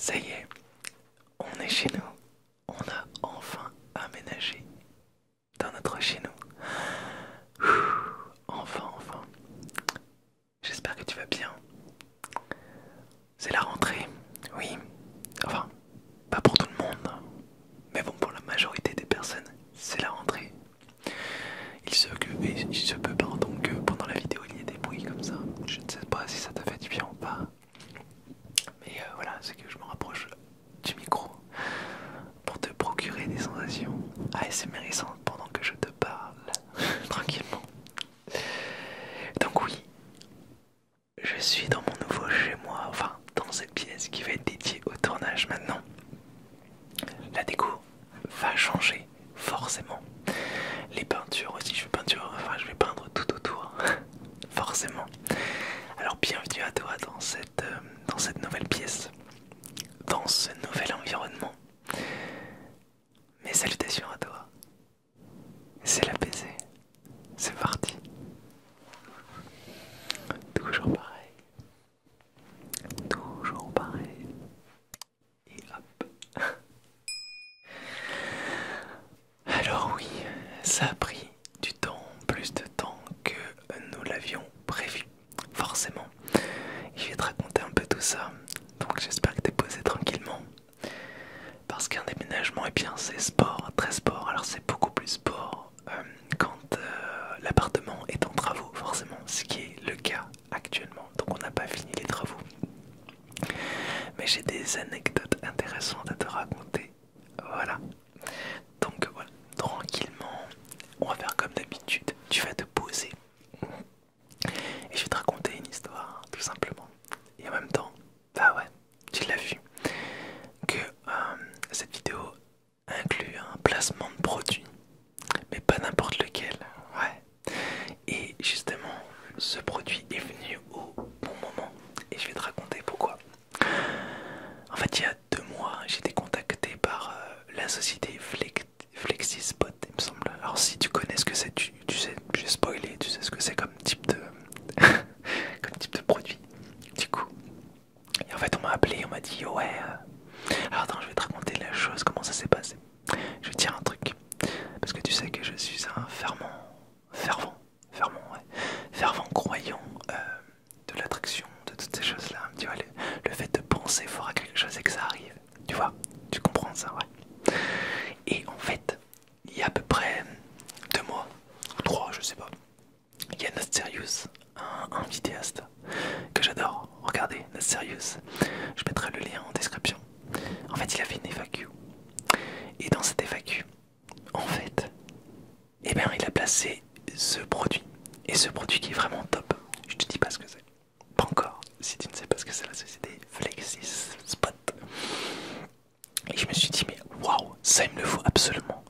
Ça y est, on est chez nous. On a enfin aménagé dans notre chez nous. Enfin, enfin. J'espère que tu vas bien. C'est la rentrée, oui. Enfin, pas pour tout le monde. Mais bon, pour la majorité des personnes, c'est la rentrée. Il se peut, pardon, que pendant la vidéo il y ait des bruits comme ça. Je ne sais pas si ça te fait du bien ou pas. Mais voilà, c'est que je me rapproche du micro pour te procurer des sensations ASMRisantes pendant que je te parle tranquillement. Donc oui, je suis dans mon nouveau chez moi, enfin dans cette pièce qui va être dédiée au tournage maintenant. La déco va changer, forcément. Les peintures aussi, je vais peindre tout autour, forcément. Alors bienvenue à toi dans cette nouvelle pièce, dans ce nouvel environnement. Mes salutations à toi. C'est l'APC. C'est parti. Toujours pareil. Toujours pareil. Et hop. Alors oui, ça a pris du temps, plus de temps que nous l'avions prévu. Forcément. Je vais te raconter un peu tout ça. Donc j'espère que t'es posé tranquillement. Parce qu'un déménagement, eh bien c'est sport, très sport. Alors c'est beaucoup plus sport quand l'appartement est en travaux, forcément, ce qui est le cas actuellement. Donc on n'a pas fini les travaux. Mais j'ai des anecdotes intéressantes à te raconter. Voilà. Donc voilà, tranquillement, on va faire comme d'habitude. Tu vas te poser et je vais te raconter une histoire, tout simplement. Et en même temps, bah ouais, tu l'as vu, que cette vidéo inclut un placement de produit, mais pas n'importe lequel, ouais. Et justement, ce produit est venu au bon moment, et je vais te raconter pourquoi. En fait, il y a 2 mois, j'ai été contacté par la société Flexispot, il me semble. Alors si tu connais ce que c'est, tu sais, j'ai spoilé, tu sais ce que c'est comme type de comme type de produit. Du coup, et en fait, on m'a appelé, on m'a dit ouais. Alors attends, je vais te raconter la chose, comment ça s'est passé. Je vais te dire un truc, parce que tu sais que je suis un fervent croyant de l'attraction, de toutes ces choses-là. Tu vois, le fait de penser fort à quelque chose et que ça arrive. Tu vois, tu comprends ça, ouais. Et en fait, il y a à peu près 2 mois, ou 3, je sais pas, il y a Not Serious, un vidéaste que j'adore. Regardez, Not Serious. Je mettrai le lien en description. En fait, il a fait une FAQ. Et dans cette FAQ, en fait, eh bien, il a placé ce produit. Et ce produit qui est vraiment top. Je te dis pas ce que c'est. Pas encore. Si tu ne sais pas ce que c'est la société Flexispot. Et je me suis dit, mais waouh, ça il me le faut absolument.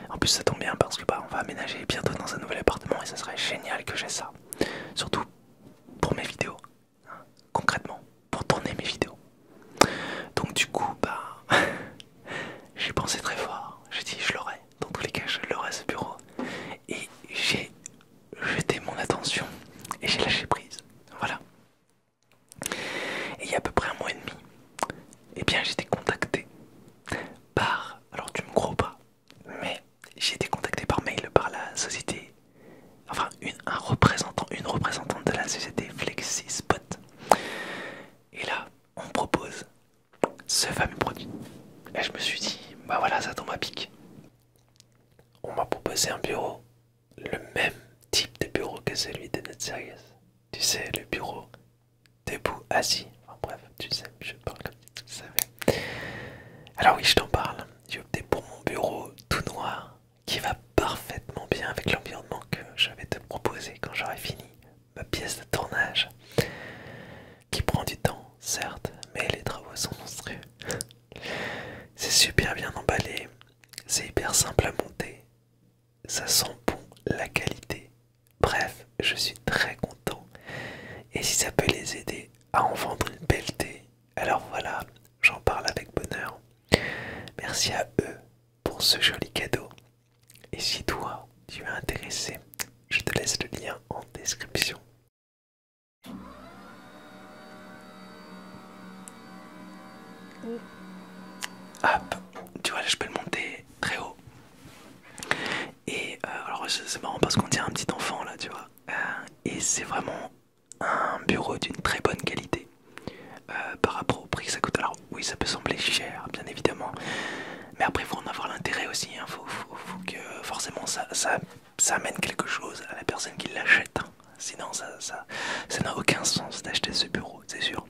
En plus, ça tombe bien parce que bah, on va aménager bientôt dans un nouvel appartement et ça serait génial que j'ai ça. Surtout pour mes vidéos. Hein, concrètement, pour tourner mes vidéos. Donc du coup, bah, j'ai pensé très fort. J'ai dit, je l'aurai. Dans tous les cas, je l'aurai ce bureau. Et j'ai jeté mon attention et j'ai lâché prise. Voilà. Et il y a à peu près 1 mois et demi, eh bien, j'ai été contacté par, alors tu me crois pas, mais j'ai été contacté par mail par la société, enfin une représentante de la société Flexispot. Et là, on me propose ce fameux produit. Et je me suis dit, bah voilà, ça tombe à pic. On m'a proposé un bureau, le même type de bureau que celui de notre Serious. Tu sais, le bureau debout, assis. Enfin bref, tu sais, je parle comme si tu savais. Alors oui, je t'en parle. J'ai opté pour mon bureau tout noir qui va parfaitement bien avec l'environnement que je vais te proposer quand j'aurai fini ma pièce de tournage. Qui prend du temps, certes, mais les travaux sont monstrueux. C'est super bien emballé, c'est hyper simple à monter, ça sent bon la qualité. Bref, je suis très content. Et si ça peut les aider à en vendre une pelletée, alors voilà, j'en parle avec bonheur. Merci à eux pour ce joli cadeau. Et si toi, tu es intéressé, je te laisse le lien en description. Hop, tu vois là je peux le monter très haut. Et alors c'est marrant parce qu'on dirait un petit enfant là, tu vois. Et c'est vraiment un bureau d'une très bonne qualité par rapport au prix que ça coûte. Alors oui, ça peut sembler cher, bien évidemment, mais après il faut en avoir l'intérêt aussi. Hein. Faut que forcément ça amène quelque chose à la personne qui l'achète. Hein. Sinon ça n'a aucun sens d'acheter ce bureau, c'est sûr.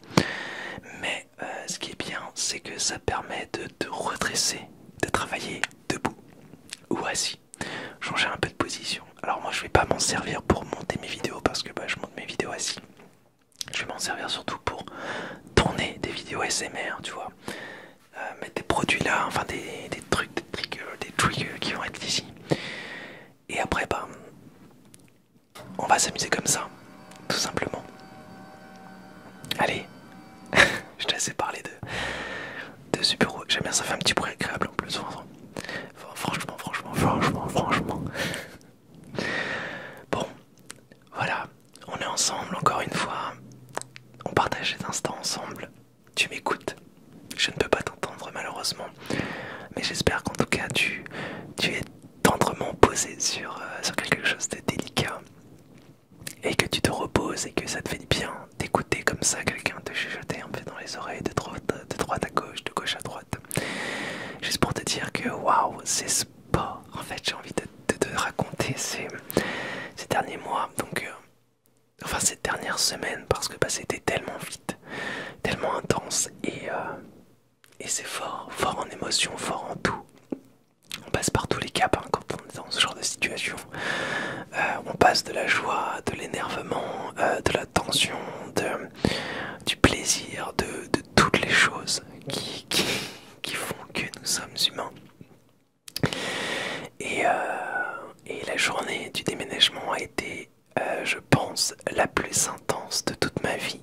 Mais ce qui est bien, c'est que ça permet de te redresser, de travailler debout ou assis, changer un peu de position. Alors moi je vais pas m'en servir pour monter mes vidéos parce que bah, je monte mes vidéos assis. Je vais m'en servir surtout pour tourner des vidéos SMR, tu vois. Mettre des produits là, enfin des trucs, des triggers qui vont être ici. Et après bah on va s'amuser comme ça, tout simplement. Allez, je te laisse parler de ce bureau. J'aime bien, ça fait un petit bruit agréable en plus. Franchement. Bon, voilà, on est ensemble encore une fois. On partage cet instant ensemble. Tu m'écoutes. Je ne peux pas t'entendre malheureusement. Mais j'espère qu'en tout cas tu es tendrement posé sur quelque chose de délicat. Et que tu te reposes et que ça te fait du bien d'écouter comme ça quelqu'un te chuchoter un peu dans les oreilles de droite à gauche, de gauche à droite. Juste pour te dire que waouh, c'est sport. En fait, j'ai envie de te raconter ces derniers mois, donc enfin ces dernières semaines, parce que bah, c'était tellement vite, tellement intense et c'est fort en émotion, fort en tout. On passe par tous les caps hein, quand on est dans ce genre de situation. On passe de la joie, de l'énervement, de la tension, du plaisir, de toutes les choses qui font que nous sommes humains. Et la journée du déménagement a été, je pense, la plus intense de toute ma vie.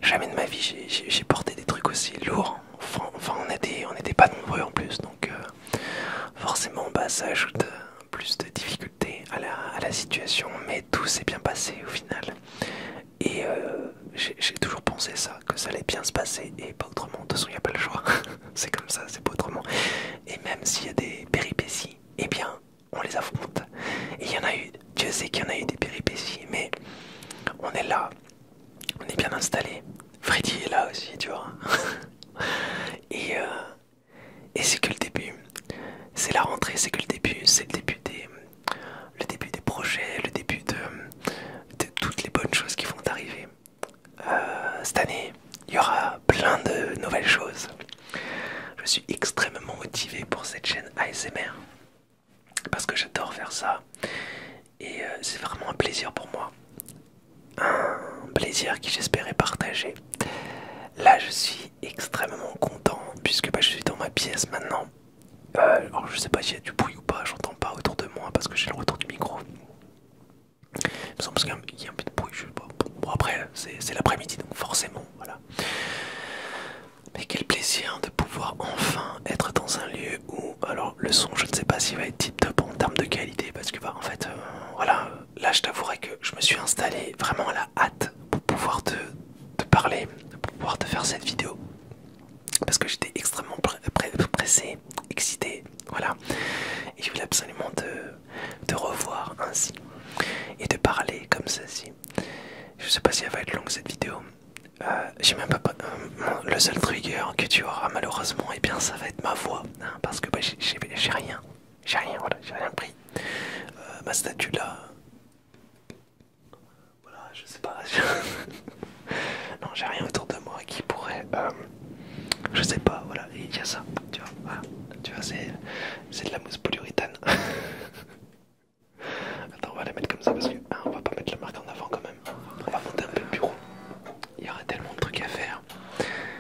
Jamais de ma vie j'ai porté des trucs aussi lourds. Enfin on n'était pas nombreux en plus, donc forcément bah, ça ajoute plus de difficultés à la situation, mais tout s'est bien passé au final. Et j'ai toujours pensé ça, que ça allait bien se passer et pas autrement. De toute façon, il n'y a pas le choix. C'est comme ça, c'est pas autrement. Et même s'il y a des péripéties, eh bien, on les affronte. Et il y en a eu, Dieu sait qu'il y en a eu des péripéties, mais on est là, on est bien installé. Freddy est là aussi, tu vois. et c'est que le début. C'est la rentrée, c'est que le début. C'est le début des projets, le début de toutes les bonnes choses qui vont arriver. Cette année, il y aura plein de nouvelles choses. Je suis extrêmement motivé pour cette chaîne ASMR parce que j'adore faire ça et c'est vraiment un plaisir pour moi. Un plaisir qui j'espérais partager. Là, je suis extrêmement content puisque bah, je suis dans ma pièce maintenant. Alors, je sais pas s'il y a du bruit ou pas, j'entends pas autour de moi parce que j'ai le retour du micro. Il me semble qu'il y a un peu de bruit, je sais pas. Bon, après, c'est l'après-midi donc forcément, voilà. Mais quel plaisir de pouvoir enfin être dans un lieu où, alors le son je ne sais pas s'il va être tip top en termes de qualité parce que bah en fait voilà, là je t'avouerai que je me suis installé vraiment à la hâte pour pouvoir te parler, pour pouvoir te faire cette vidéo parce que j'étais extrêmement pressé, excité, voilà, et je voulais absolument te revoir ainsi et te parler comme ceci. Je sais pas si elle va être longue cette vidéo. J'ai même pas le seul trigger que tu auras malheureusement, et bien ça va être ma voix hein, parce que bah, j'ai rien, voilà, j'ai rien pris. Ma statue là, voilà, je sais pas. Non, j'ai rien autour de moi qui pourrait, je sais pas, voilà, il y a ça, tu vois, voilà, tu vois, c'est de la mousse polyuréthane. Attends, on va la mettre comme ça parce que hein, on va pas mettre la marque en avant quand même. On va monter un peu le bureau. Il y aura tellement de trucs à faire.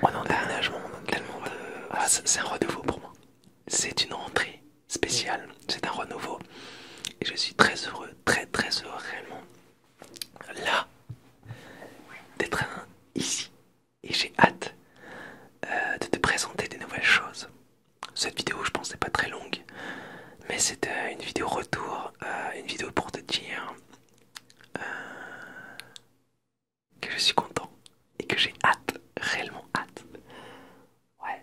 On est en déménagement, donc tellement de... Voilà, c'est un renouveau pour moi. C'est une rentrée spéciale, c'est un renouveau. Et je suis très heureux, très heureux réellement. Là, d'être ici. Et j'ai hâte de te présenter des nouvelles choses. Cette vidéo, je pense, n'est pas très longue. Mais c'est une vidéo retour, une vidéo pour te dire que je suis content et que j'ai hâte, réellement hâte. Ouais,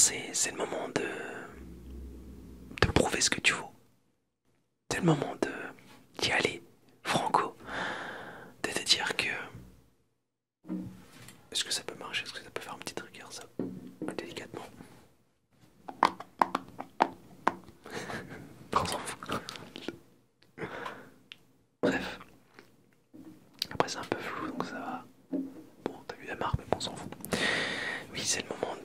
c'est le moment de prouver ce que tu vaux. C'est le moment d'y aller, franco. De te dire que... Est-ce que ça peut marcher? Est-ce que ça peut faire un petit trigger, ça? Délicatement. On s'en fout. Bref. Après c'est un peu flou donc ça va. Bon, t'as vu la marque mais bon, on s'en fout. Oui, c'est le moment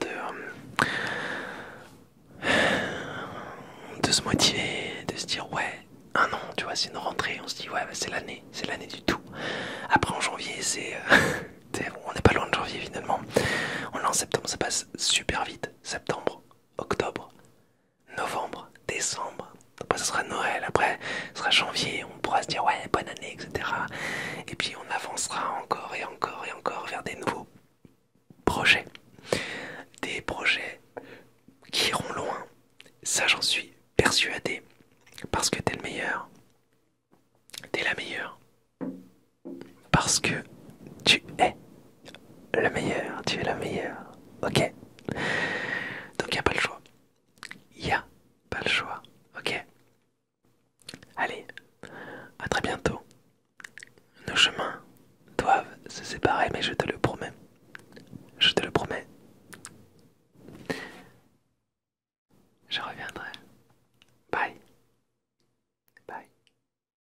de se motiver, de se dire ouais, un an, tu vois, c'est une rentrée, on se dit ouais, bah, c'est l'année du tout. Après en janvier, on n'est pas loin de janvier finalement. On est en septembre, ça passe super vite. Septembre, octobre, novembre, décembre. Après, ça sera Noël. Après, ce sera janvier. On pourra se dire ouais, bonne année, etc. Et puis, on avancera encore et encore et encore vers des nouveaux projets. Des projets qui iront loin. Ça, j'en suis persuadé. Parce que t'es le meilleur. T'es la meilleure. Parce que tu es le meilleur. Tu es la meilleure. Ok? Donc, il n'y a pas le choix. Il n'y a pas le choix. Ok? Allez, à très bientôt. Nos chemins doivent se séparer, mais je te le promets. Je te le promets. Je reviendrai.